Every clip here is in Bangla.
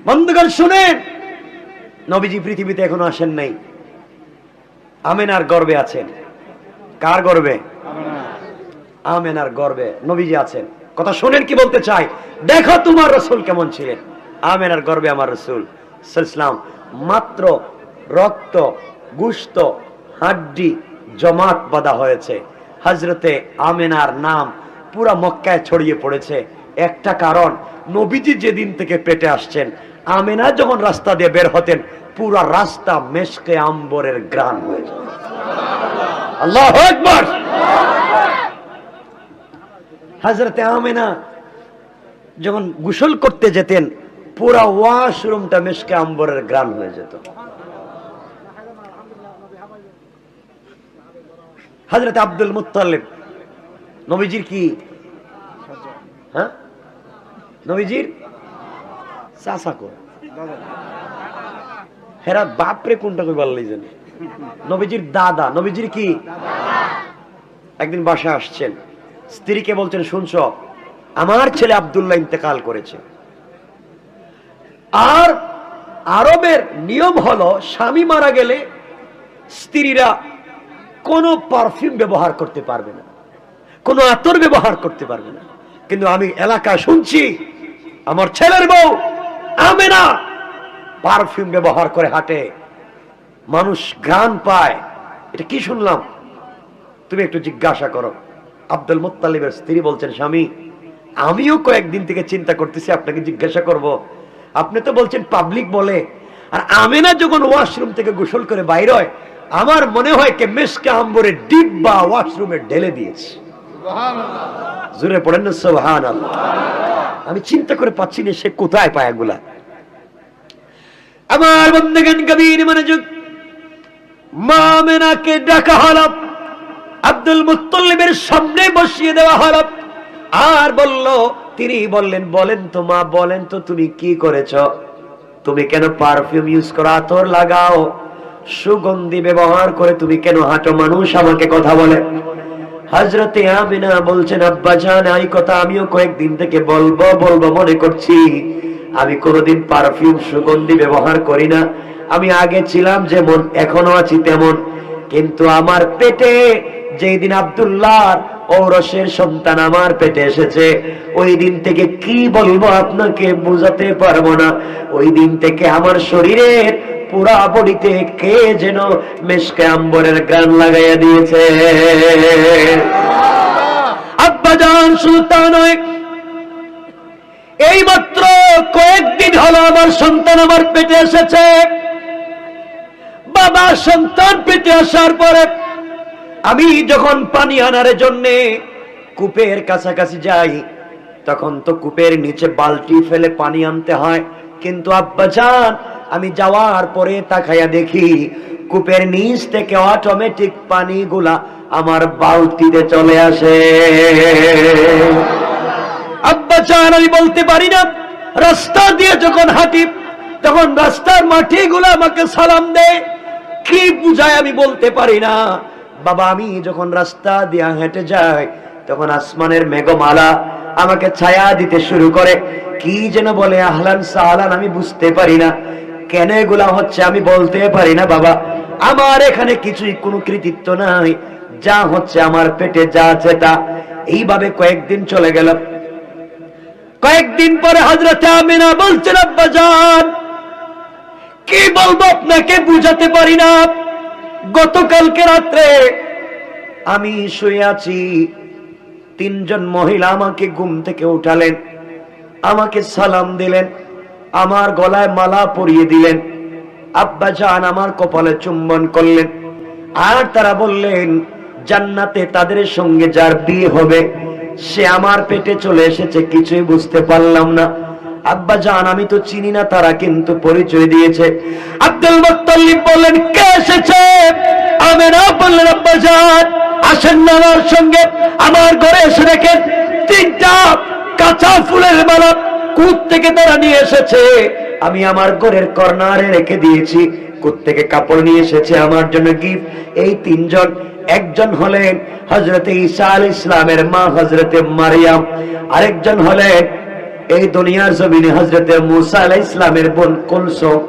বন্ধুগণ শুনেন, নবীজি পৃথিবীতে এখনো আসেন নাই, আমেনার গর্ভে আছেন। কার গর্ভে? আমেনার গর্ভে নবীজি আছেন। কথা শুনেন কি বলতে চাই, দেখো তোমার রাসূল কেমন ছিলেন। আমেনার গর্ভে আমার রাসূল সাল্লাল্লাহু আলাইহি ওয়াসাল্লাম, মাত্র রক্ত, গোশত, হাড্ডি জমাট বাঁধা হয়েছে। হযরতে আমেনার নাম পুরা মক্কায় ছড়িয়ে পড়েছে। একটা কারণ, নবীজি যেদিন থেকে পেটে আসছেন, আমেনা যখন রাস্তা দিয়ে বের হতেন, পুরা রাস্তা মেশকে আম্বরের গ্রান হয়ে যেত। আল্লাহু আকবার। হযরতে আমেনা যখন গোসল করতে যেতেন, পুরা ওয়াশরুমটা মেশকে আম্বরের গ্রান হয়ে যেত। হযরতে আব্দুল মুত্তালিব নবীজির কি? হ্যাঁ, নবীজির চাচা কো হেরা বাপরে কোনটা কই বললেই জানি। নবীজির দাদা, নবীজির কি? একদিন বাসায় আসছেন, স্ত্রীকে বলছেন, শুনছো আমার ছেলে আব্দুল্লাহ ইন্তেকাল করেছে। আর আরবের নিয়ম হলো, স্বামী মারা গেলে স্ত্রীরা কোনো পারফিউম ব্যবহার করতে পারবে না, কোনো আতর ব্যবহার করতে পারবে না। কিন্তু আমি এলাকায় শুনছি আমার ছেলের বউ আমেনা পারফিউম ব্যবহার করে হাঁটে, মানুষ ঘ্রাণ পায়। এটা কি শুনলাম? তুমি একটু জিজ্ঞাসা করো। আব্দুল মুত্তালিবের স্ত্রী বলছেন, স্বামী আমিও কয়েকদিন থেকে চিন্তা করতেছি আপনাকে জিজ্ঞাসা করব। আপনি তো বলছেন পাবলিক বলে, আর আমেনা যখন ওয়াশরুম থেকে গোসল করে বাইর হয়, আমার মনে হয় কে মেশকে আম্বরের ডিব্বা ওয়াশরুমে ঢেলে দিয়েছে। জোরে পড়েন না সুবহানাল্লাহ। আমি চিন্তা করে পাচ্ছি না সে কোথায় পায় এগুলা। আমার বন্ধুগণ গভীর মনোযোগ, মা আমেনাকে ডাকা হলো, আব্দুল মুত্তালিবের সামনে বসিয়ে দেওয়া হলো, আর তিনি বললেন, বলেন তো মা, বলেন তো তুমি কি করেছো? তুমি কেন পারফিউম ইউজ করো, আতর লাগাও, সুগন্ধি ব্যবহার করে তুমি কেন হাঁটো? মানুষ আমাকে কথা বলে। হযরতে আমিনা বলছেন, আব্বা জান এই কথা আমিও কয়েকদিন থেকে বলবো মনে করছি। আমি কোনোদিন পারফিউম সুগন্ধি ব্যবহার করি না। আমি আগে ছিলাম যেমন, এখনো আছি তেমন। কিন্তু আমার পেটে যেই দিন আব্দুল্লাহর ঔরসের সন্তান আমার পেটে এসেছে, ওই দিন থেকে কি বলবো আপনাকে বোঝাতে পারবো না। ওই দিন থেকে আমার শরীরের পুরা বডিতে কে যেন মেশকে আম্বরের গ্রান লাগাইয়া দিয়েছে। আব্বাজান শুধু তা নয়, এই মাত্র কয়েকদিন হলো আমার সন্তান আমার পেটে এসেছে। বাবা সন্তান পেটে আসার পরে আমি যখন পানি আনার জন্যে কূপের কাছাকাছি যাই, তখন তো কূপের নিচে বালতি ফেলে পানি আনতে হয়। কিন্তু আব্বাজান আমি যাওয়ার পরে তাকাইয়া দেখি কূপের নিচ থেকে অটোমেটিক পানিগুলা আমার বালতিতে চলে আসে। আব্বাজান আমি বলতে পারি না, রাস্তা দিয়ে যখন হাঁটি তখন রাস্তার মাটিগুলো আমাকে সালাম দেয়। কি বুঝায় আমি বলতে পারি না। বাবা আমি যখন রাস্তা দিয়ে হেঁটে যাই, তখন আসমানের মেঘমালা আমাকে ছায়া দিতে শুরু করে। কি যেন বলে, আহলান সাহলান, আমি বুঝতে পারি না কেন এগুলা হচ্ছে, আমি বলতে পারি না। বাবা আমার এখানে কিছুই কোনো কৃতিত্ব নাই, যা হচ্ছে আমার পেটে যা আছে তা। এইভাবে কয়েকদিন চলে গেল। কয়েকদিন পরে হযরত আমিনা বলছেন, আব্বাজান কি বলবো আপনাকে বুঝাতে পারি না। গতকালকে রাত্রে আমি শুয়ে আছি, তিনজন মহিলা আমাকে ঘুম থেকে উঠালেন, আমাকে সালাম দিলেন, আমার গলায় মালা পরিয়ে দিলেন, আব্বাজান আমার কপালে চুম্বন করলেন, আর তারা বললেন জান্নাতে তাদের সঙ্গে যার বিয়ে হবে সে আমার পেটে চলে এসেছে। কিছুই বুঝতে পারলাম না। আব্বাজান আমি তো চিনি না, তারা কিন্তু পরিচয় দিয়েছে। আব্দুল মুত্তালিব বললেন, কে এসেছে? আমেনা বললেন, আব্বাজান আসেন না আমার সঙ্গে, আমার ঘরে এসে দেখেন তিনটা কাঁচা ফুলের মালা কূপ থেকে তারা নিয়ে এসেছে। আমি আমার ঘরের কর্নারে রেখে দিয়েছি। কূপ থেকে কাপড় নিয়ে এসেছে আমার জন্য গিফট। এই তিনজন, একজন হলেন হযরতে ঈসা আলাইহিস সালামের মা হযরতে মারিয়াম, আরেকজন হলেন এই দুনিয়ার জমিনে হযরতে মুসা আলাইহিস সালামের বোন কুলসুম,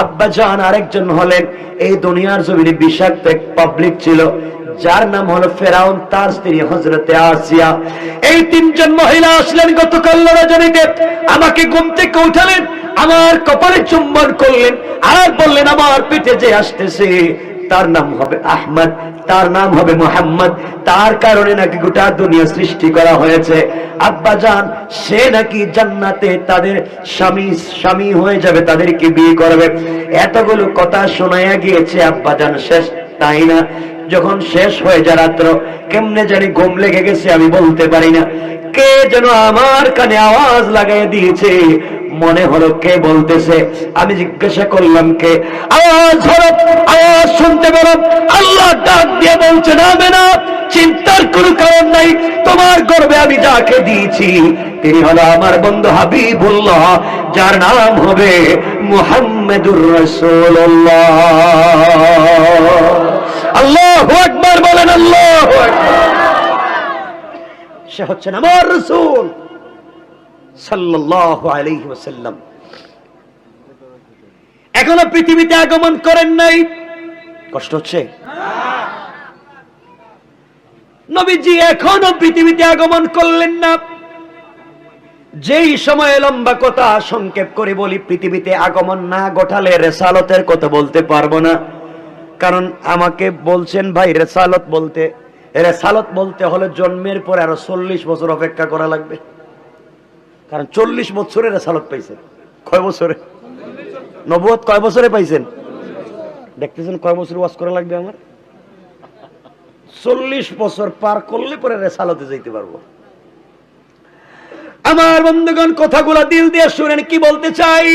আব্বাজান আরেকজন হলেন এই দুনিয়ার জমিনে বিষাক্ত এক পাবলিক ছিল যার নাম হলো ফেরাউন, তার স্ত্রী হযরতে আসিয়া। এই তিনজন মহিলা আসলেন গতকাল রজনীতে, আমাকে ঘুম থেকে উঠালেন, আমার কপালে চুম্বন করলেন আর বললেন আমার পিঠে যে আসতেছে তার নাম হবে আহমদ, তার নাম হবে মুহাম্মদ, তার কারণে নাকি গোটা দুনিয়া সৃষ্টি করা হয়েছে। আব্বাজান সে নাকি জান্নাতে তাদের স্বামী হয়ে যাবে, তাদেরকে বিয়ে করবে। এতগুলো কথা শোনাইয়া গিয়েছে আব্বাজান, শেষ তাই না? যখন শেষ হয়ে যায় রাত্র, কেমনে জানি ঘুম লেগে গেছে, আমি বলতে পারি না। কে যেন আমার কানে আওয়াজ লাগাই দিয়েছে, মনে হলো কে বলতেছে। আমি জিজ্ঞাসা করলাম কে? আওয়াজ হলো, আওয়াজ শুনতে পেলাম আল্লাহ ডাক দিয়ে বলছে নামে না, চিন্তার কোনো কারণ নাই, তোমার গর্বে আমি যাকে দিয়েছি তিনি হলো আমার বন্ধু হাবিবুল্লাহ, যার নাম হবে মুহাম্মাদুর রাসূলুল্লাহ। আল্লাহু আকবার বলেন, আল্লাহু আকবার। সে হচ্ছেন আমার রাসূল সাল্লাল্লাহু আলাইহি ওয়াসাল্লাম। এখনো পৃথিবীতে আগমন করেন নাই, কষ্ট হচ্ছে? নবীজি এখনো পৃথিবীতে আগমন করলেন না। যেই সময়ে লম্বা কথা সংক্ষেপ করে বলি, পৃথিবীতে আগমন না ঘটালে রেসালতের কথা বলতে পারবো না। কারণ আমাকে বলছেন ভাই রেসালত বলতে হলে জন্মের পরে আরো 40 বছর অপেক্ষা করা লাগবে। কারণ 40 বছরে রেসালত পাইছেন। কয় বছরে? নবুয়ত কয় বছরে পাইছেন? দেখতেছেন কয় বছর ওয়াজ করা লাগবে আমার? 40 বছর পার করলে পরে রেসালতে যাইতে পারবো। আমার বন্ধুগণ, কথাগুলা দিল দিয়ে শুনেন কি বলতে চাই।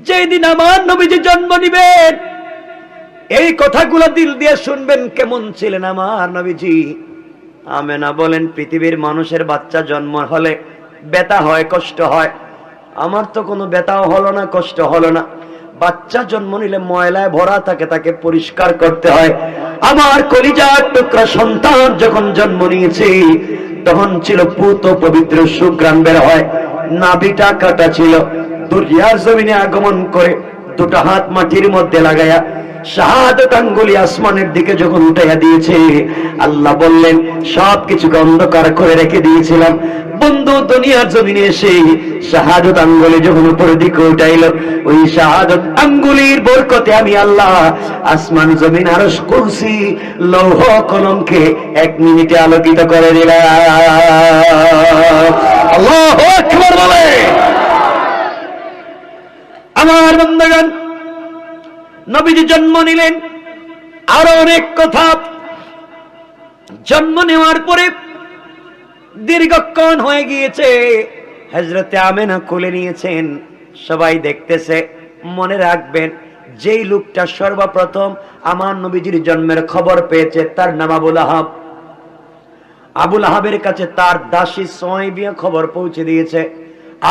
যেদিন আমার নবীজি জন্ম নিবেন, এই কথাগুলো দিল দিয়ে শুনবেন। কেমন ছিলেন আমার নবীজি? আমেনা বলেন, পৃথিবীর মানুষের বাচ্চা জন্ম হলে ব্যথা হয়, কষ্ট হয়। আমার তো কোনো ব্যথাও হলো না, কষ্ট হলো না। বাচ্চা জন্ম নিলে ময়লায় ভরা থাকে, তাকে পরিষ্কার করতে হয়। আমার কলিজার টুকরা সন্তান যখন জন্ম নিয়েছে, তখন ছিল পুত পবিত্র সুঘ্রাণ বের হয়, নাভিটা কাটা ছিল। দুনিয়ার জমিনে আগমন করে দুটো হাত মাটির মধ্যে লাগায়া শাহাদাত আঙ্গুলি আসমানের দিকে যখন উঠাইয়া দিয়েছে, আল্লাহ বললেন সবকিছুকে অন্ধকার করে রেখে দিয়েছিলাম। বন্ধু দুনিয়ার জমিনে এসে শাহাদাত আঙ্গুলি যখন উপরের দিকে উঠাইল, ওই শাহাদাত আঙ্গুলির বরকতে আমি আল্লাহ আসমান জমিন আরশ কুরসি লৌহ কলমকে 1 মিনিটে আলোকিত করে দিলাম। আল্লাহু আকবার বলে। আমার বন্ধুগণ, নবীজি জন্ম নিলেন, আরো অনেক কথা। জন্ম নেওয়ার পরে দীর্ঘক্ষণ হয়ে গিয়েছে, হযরতে আমেনা কোলে নিয়েছেন, সবাই দেখতেছে। মনে রাখবেন, যেই লোকটা সর্বপ্রথম আমার নবীজির জন্মের খবর পেয়েছে তার নাম আবু লাহাব। আবু লাহাবের কাছে তার দাসী সুমাইয়া খবর পৌঁছে দিয়েছে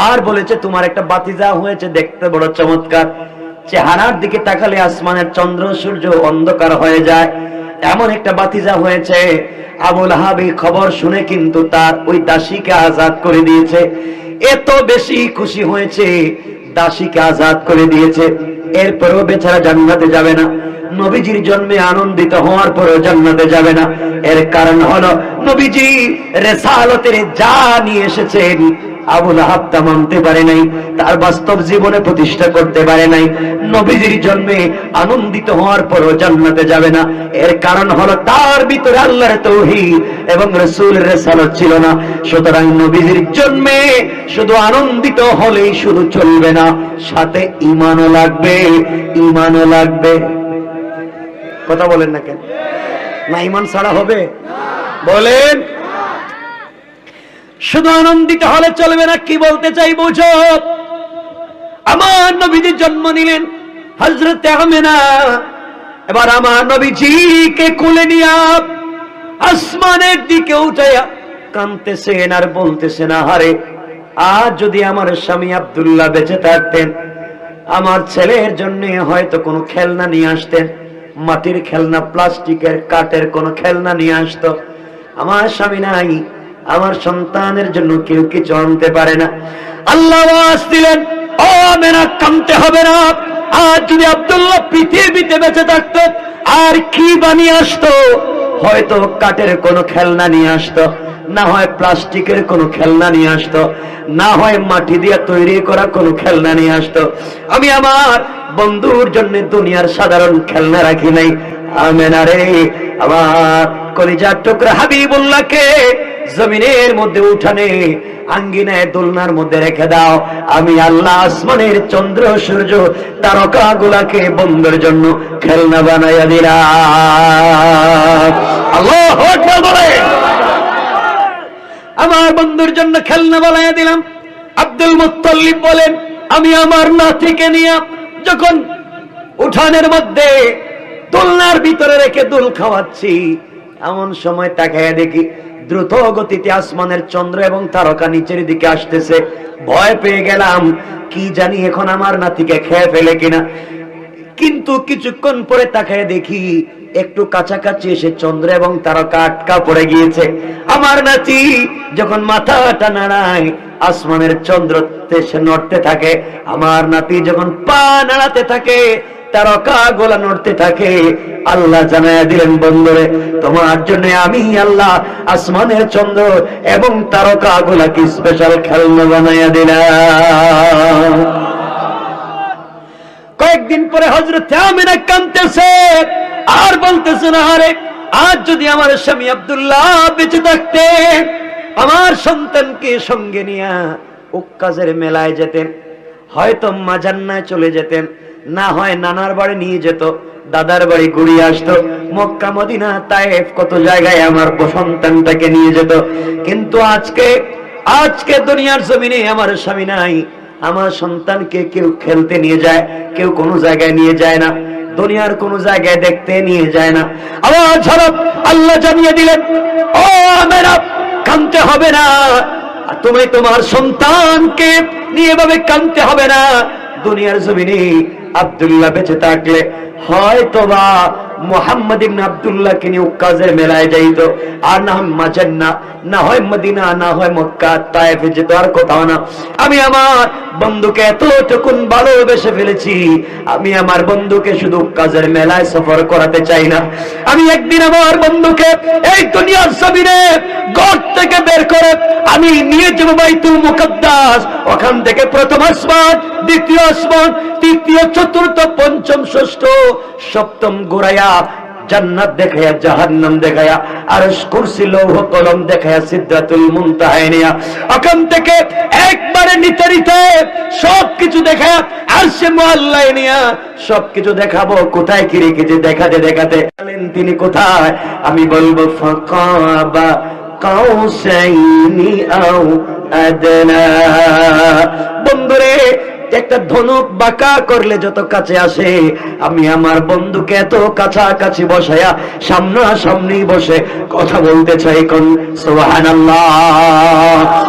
আর বলেছে তোমার একটা ভাতিজা হয়েছে, দেখতে বড় চমৎকার, চেহারার দিকে তাকালে আসমানের চন্দ্র সূর্য অন্ধকার হয়ে যায়, এমন একটা ভাতিজা হয়েছে। আবু লাহাব এই খবর শুনে কিন্তু তার ওই দাসীকে আজাদ করে দিয়েছে। এত বেশি খুশি হয়েছে, দাসীকে আজাদ করে দিয়েছে। এরপরেও বেচারা জান্নাতে যাবে না। নবীজির জন্মে আনন্দিত হওয়ার পরেও জান্নাতে যাবে না। এর কারণ হলো নবীজি রিসালাতের যা নিয়ে এসেছেন আবু লাহাব তা মানতে পারে নাই, তার বাস্তব জীবনে প্রতিষ্ঠা করতে পারে নাই। নবীজির জন্মে আনন্দিত হওয়ার পরও জান্নাতে যাবে না। এর কারণ হলো তার ভিতরে আল্লাহর তাওহীদ এবং রাসূলের রিসালাত ছিল না। সুতরাং নবীজির জন্মে শুধু আনন্দিত হলেই শুধু চলবে না, সাথে ঈমানও লাগবে, ঈমানও লাগবে। কথা বলেন না কেন? না ঈমান ছাড়া হবে? বলেন। শুধু আনন্দিত হলে চলবে না, কি বলতে চাই বুঝো। আমার নবীজি জন্ম নিলেন, হযরত আমেনা এবার আমার নবীজিকে কোলে নিয়ে আসমানের দিকে উঠাইয়া কাঁদতেছেন আর বলতেছেন, আহারে আজ যদি আমার স্বামী আব্দুল্লাহ বেঁচে থাকতেন, আমার ছেলের জন্য হয়তো কোনো খেলনা নিয়ে আসতেন, মাটির খেলনা, প্লাস্টিকের, কাঠের কোনো খেলনা নিয়ে আসতো। আমার স্বামী নাই, আমার সন্তানের জন্য কেউ কিছু আনতে পারে না। আল্লাহ ওয়াজ দিলেন, ও আমেনা, কাঁদতে হবে না। আর যদি আব্দুল্লাহ পৃথিবীতে বেঁচে থাকতো, আর কি বানিয়ে আসতো? হয়তো কাঠের কোনো খেলনা নিয়ে আসতো, না হয় প্লাস্টিকের কোনো খেলনা নিয়ে আসতো, না হয় মাটি দিয়ে তৈরি করা কোনো খেলনা নিয়ে আসতো। আমি আমার বন্ধুর জন্য দুনিয়ার সাধারণ খেলনা রাখি নাই। আমেনা রে, আমার কলিজার টুকরা হাবিবুল্লাহকে জমিনের মধ্যে উঠানে আঙ্গিনায় দোলনার মধ্যে রেখে দাও। আমি আল্লাহ আসমানের চন্দ্র সূর্য তারকা গুলাকে বন্ধুর জন্য খেলনা বানাইয়া দিলাম। আল্লাহু আকবার বলে, আমার বন্ধুর জন্য খেলনা বানাইয়া দিলাম। আব্দুল মুত্তালিব বলেন, আমি আমার নাতিকে নিয়ে যখন উঠানের মধ্যে দোলনার ভিতরে রেখে দোল খাওয়াচ্ছি, এমন সময় তাকাইয়া দেখি দ্রুত গতিতে আসমানের চন্দ্র এবং তারকা নিচের দিকে আসতেছে। ভয় পেয়ে গেলাম, কি জানি এখন আমার নাতিকে খেয়ে ফেলে কিনা। কিন্তু কিছুক্ষণ পরে তাকাইয়া দেখি একটু কাছাকাছি এসে চন্দ্র এবং তারকা আটকা পড়ে গিয়েছে। আমার নাতি যখন মাথাটা নাড়ায়, আসমানের চন্দ্র সে নড়তে থাকে। আমার নাতি যখন পা নাড়াতে থাকে, তারকা গোলা নড়তে থাকে। আল্লাহ জানায়া দিলেন, বন্ধুরে, তোমার জন্য আমি আল্লাহ আসমানের চন্দ্র এবং তারকা গোলাকে স্পেশাল খেলনা বানাইয়া দিলাম। কয়েকদিন পরে হযরত আমিনা কাঁদতেছে আর বলতেছে, না আরে, আজ যদি আমার স্বামী আব্দুল্লাহ বেঁচে থাকতে, আমার সন্তানকে সঙ্গে নিয়ে উক্কাজের মেলায় যেতেন, হয়তো মাজান্নায় চলে যেতেন, না হয় নানার বাড়ি নিয়ে যেত, দাদার বাড়ি ঘুরিয়ে আসতো, মক্কা মদিনা তায়েফ কত জায়গায় আমার সন্তানটাকে নিয়ে যেত। কিন্তু আজকে দুনিয়ার জমিনে আমার স্বামী নাই, আমার সন্তানকে কেউ খেলতে নিয়ে যায়, কেউ কোনো জায়গায় নিয়ে যায় না, দুনিয়ার কোন জায়গায় দেখতে নিয়ে যায় না। আওয়াজ হলো, আল্লাহ জানিয়ে দিলেন, ও আমেনা, কাঁদতে হবে না, তুমি তোমার সন্তানকে নিয়ে এভাবে কাঁদতে হবে না। দুনিয়ার জমিনে আব্দুল্লাহ বেঁচে থাকলে হয়তোবা মুহাম্মদ ইবনে আব্দুল্লাহকে নিয়ে উক্কাজের মেলায় যাইতো, আর না হয় মাজান্না, না হয় মদিনা, না হয় মক্কা তায়েফে যেত, আর কোথাও না। আমি আমার বন্ধুকে এতটুকুন ভালোবেসে ফেলেছি, আমি আমার বন্ধুকে শুধু উক্কাজের মেলায় সফর করাতে চাই না। আমি একদিন আমার বন্ধুকে এই দুনিয়ার জমিনে ঘর থেকে বের করে আমি নিয়ে যাবো বাইতুল মুকাদ্দাস। ওখান থেকে প্রথম আসমান, দ্বিতীয় আসমান, তৃতীয়, চতুর্থ, পঞ্চম, ষষ্ঠ, সপ্তম ঘুরাইয়া জান্নাত দেখায়া, জাহান্নাম দেখায়া, আরশ, কুরসি, লৌহ কলম দেখায়া, সিদরাতুল মুনতাহা নিয়া, ওখান থেকে একবারে নিতারিতে সবকিছু দেখায়া, আরশে মুআল্লা নিয়া সবকিছু দেখাবো। কোথায় কি রেখেছে দেখাতে দেখাতে তিনি কোথায়, আমি বলবো ফাকাবা কাউসাইনি আও আদনা। বন্ধুরে, একটা ধনুক বাঁকা করলে যত কাছে আসে, আমি আমার বন্ধুকে এত কাছাকাছি বসায়া সামনাসামনি বসে কথা বলতে চাই। কোন সুবহানাল্লাহ।